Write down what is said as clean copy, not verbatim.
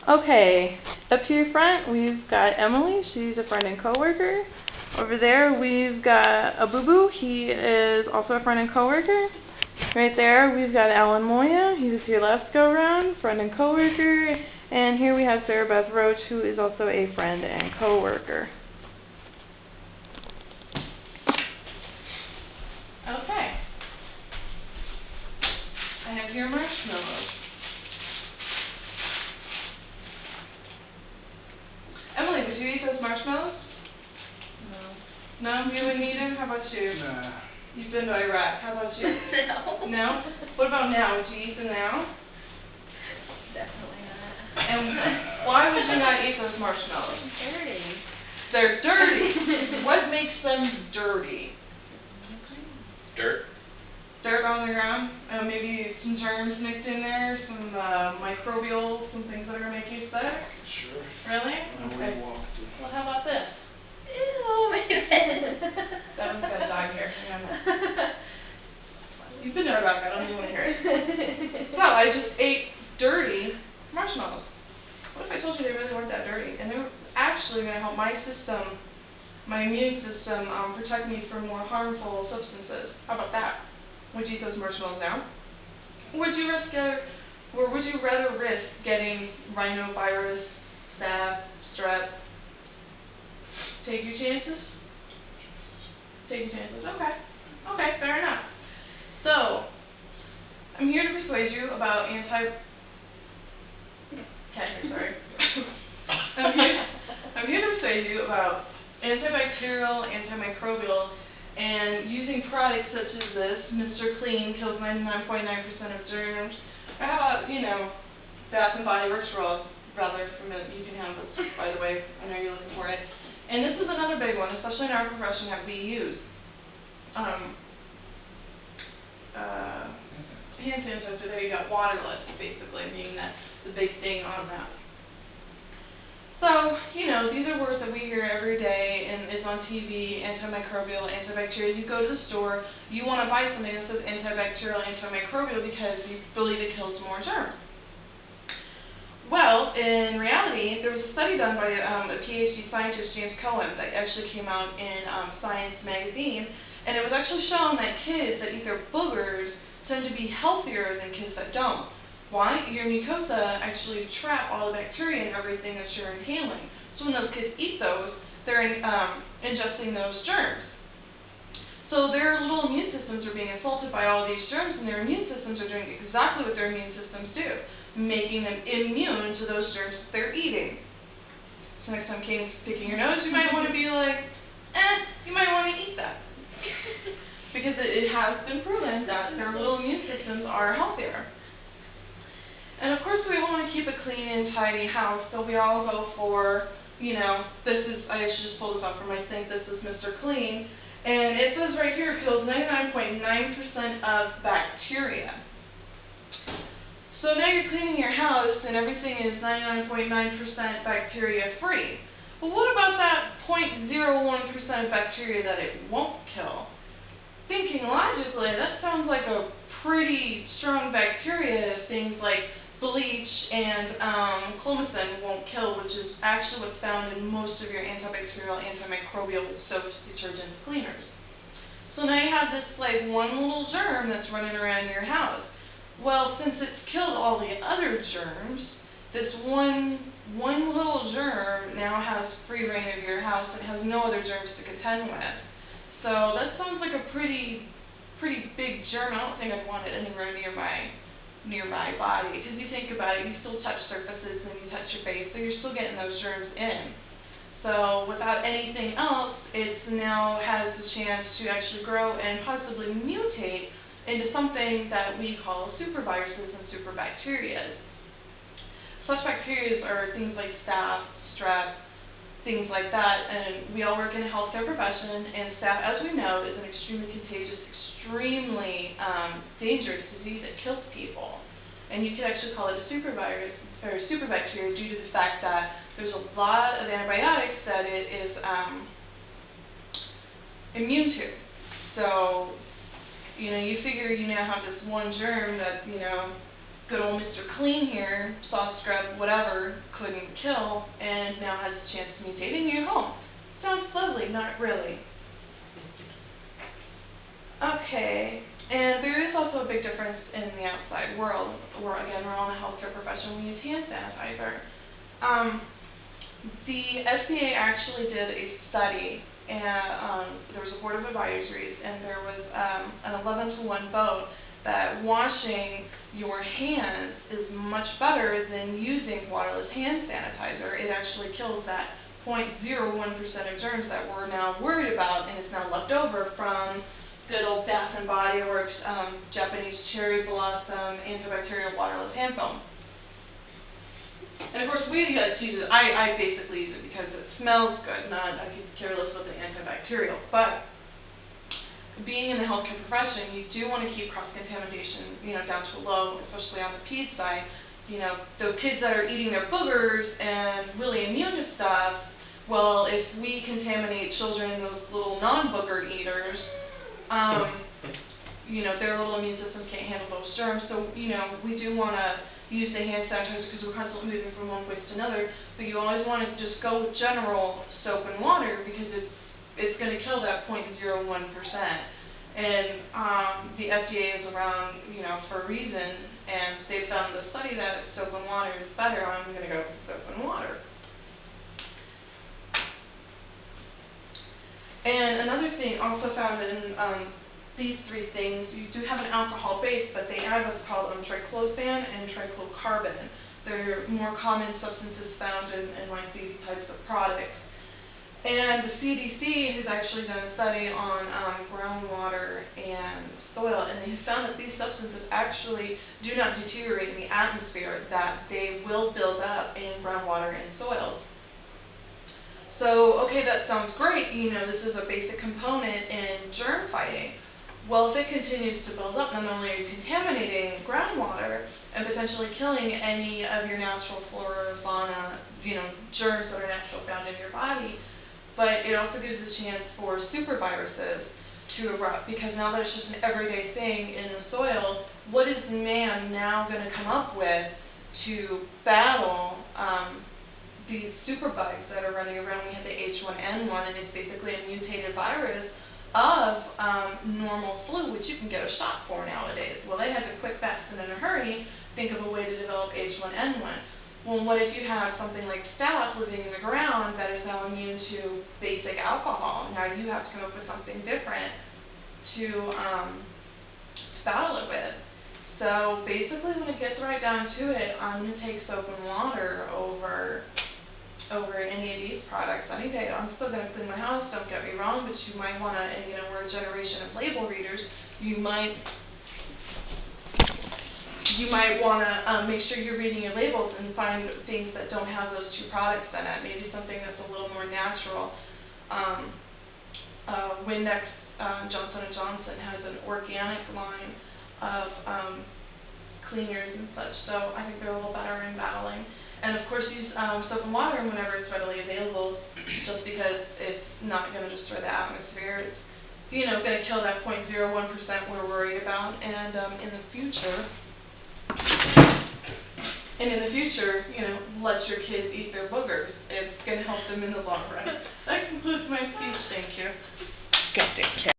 Okay, up to your front, we've got Emily. She's a friend and coworker. Over there, we've got a Boo-Boo. He is also a friend and coworker. Right there, we've got Alan Moya. He was here last go-round, friend and coworker. And here we have Sarah Beth Roach, who is also a friend and coworker. Okay. I have here marshmallows. Emily, would you eat those marshmallows? No? No? You wouldn't eat them? How about you? Nah. You've been to Iraq. How about you? No. No? What about now? Would you eat them now? Definitely not. And why would you not eat those marshmallows? Dirty. They're dirty. What makes them dirty? Dirt. Dirt on the ground? Maybe some germs mixed in there, some microbial, some things that are going to make you sick? Sure. Really? Okay. Well, how about this? Ew, wait a minute. That one's got a dog here. You've been to Iraq. I don't even want to hear it. So I just ate dirty marshmallows. What if I told you they really weren't that dirty? And they were actually going to help my system, my immune system, protect me from more harmful substances. How about that? Would you eat those marshmallows now? Would you rather risk getting rhinovirus, staph, strep? Take your chances? Take your chances. Okay. Okay, fair enough. So, I'm here to persuade you about I'm here to persuade you about antibacterial, antimicrobial, and using products such as this. Mr. Clean kills 99.9% of germs. Or how about, Bath and Body Works rather you can have this, by the way. I know you're looking for it. And this is another big one, especially in our profession, that we use. Hand sanitizer, there you go, waterless, basically, meaning that's the big thing on that. So, these are words that we hear every day, and it's on TV, antimicrobial, antibacterial. You go to the store, you want to buy something that says antibacterial, antimicrobial because you believe it kills more germs. Well, in reality, there was a study done by a PhD scientist, James Cohen, that actually came out in Science magazine, and it was actually shown that kids that eat their boogers tend to be healthier than kids that don't. Why? Your mucosa actually trap all the bacteria and everything that you're inhaling. So when those kids eat those, they're ingesting those germs. So their little immune systems are being assaulted by all these germs, and their immune systems are doing exactly what their immune systems do, making them immune to those germs that they're eating. So next time Kane's picking your nose, you might want to be like, you might want to eat that. Because it has been proven that their little immune systems are healthier. And of course we want to keep a clean and tidy house, so we all go for, I should just pull this off from my sink, this is Mr. Clean. And it says right here, it kills 99.9% of bacteria. So now you're cleaning your house and everything is 99.9% bacteria free. But what about that 0.01% of bacteria that it won't kill? Thinking logically, that sounds like a pretty strong bacteria. Things like bleach and clomicin won't kill, which is actually what's found in most of your antibacterial, antimicrobial soaps, detergents, cleaners. So now you have this one little germ that's running around your house. Well, since it's killed all the other germs, this one little germ now has free reign of your house and has no other germs to contend with. So that sounds like a pretty big germ. I don't think I'd want it anywhere near my body, because you think about it, you still touch surfaces and you touch your face, so you're still getting those germs in. So without anything else, it now has the chance to actually grow and possibly mutate into something that we call superviruses and superbacteria. Such bacteria are things like staph, strep, things like that, and we all work in a healthcare profession, and staph, as we know, is an extremely contagious, extremely dangerous disease that kills people. And you could actually call it a supervirus or superbacteria due to the fact that there's a lot of antibiotics that it is immune to. So, you figure you now have this one germ that, good old Mr. clean hair, soft scrub, whatever, couldn't kill, and now has a chance to mutate in your home. Sounds lovely, not really. Okay, and there is also a big difference in the outside world. We're all in the healthcare profession, we use hand sanitizer. The SBA actually did a study, and there was a board of advisories, and there was an 11-to-1 vote that washing your hands is much better than using waterless hand sanitizer. It actually kills that 0.01% of germs that we're now worried about, and it's now left over from good old Bath and Body Works Japanese cherry blossom antibacterial waterless hand foam. And of course, we use it. I basically use it because it smells good. I could care less about the antibacterial. But being in the healthcare profession, you do want to keep cross-contamination, down to a low, especially on the peds side. Those kids that are eating their boogers and really immune to stuff. Well, if we contaminate children, those little non-booger eaters, their little immune system can't handle those germs. So, we do want to use the hand sanitizer because we're constantly moving from one place to another. But you always want to just go with general soap and water because it's going to kill that 0.01%. And the FDA is around, for a reason, and they've done the study that soap and water is better. I'm going to go with soap and water. And another thing also found in these three things, you do have an alcohol base, but they add what's called triclosan and triclocarbon. They're more common substances found in these types of products. And the CDC has actually done a study on groundwater and soil, and they found that these substances actually do not deteriorate in the atmosphere, that they will build up in groundwater and soils. So, okay, that sounds great. This is a basic component in germ fighting. Well, if it continues to build up, not only are you contaminating groundwater and potentially killing any of your natural flora or fauna, germs that are naturally found in your body, but it also gives a chance for superviruses to erupt, because now that it's just an everyday thing in the soil, what is man now going to come up with to battle these superbugs that are running around? We have the H1N1, and it's basically a mutated virus of normal flu, which you can get a shot for nowadays. Well, they had to quick, fast, and in a hurry think of a way to develop H1N1. Well, what if you have something like staph living in the ground that is now immune to basic alcohol? Now you have to come up with something different to battle it with. So basically, when it gets right down to it, I'm going to take soap and water over any of these products any day. I'm still going to clean my house, don't get me wrong, but you might want to, and we're a generation of label readers, you might want to make sure you're reading your labels and find things that don't have those two products in it. Maybe something that's a little more natural. Windex, Johnson & Johnson has an organic line of cleaners and such, so I think they're a little better in battling. And of course, use soap and water whenever it's readily available, just because it's not going to destroy the atmosphere. It's going to kill that 0.01% we're worried about, and in the future, let your kids eat their boogers. It's going to help them in the long run. That concludes my speech. Thank you. Good, thank you.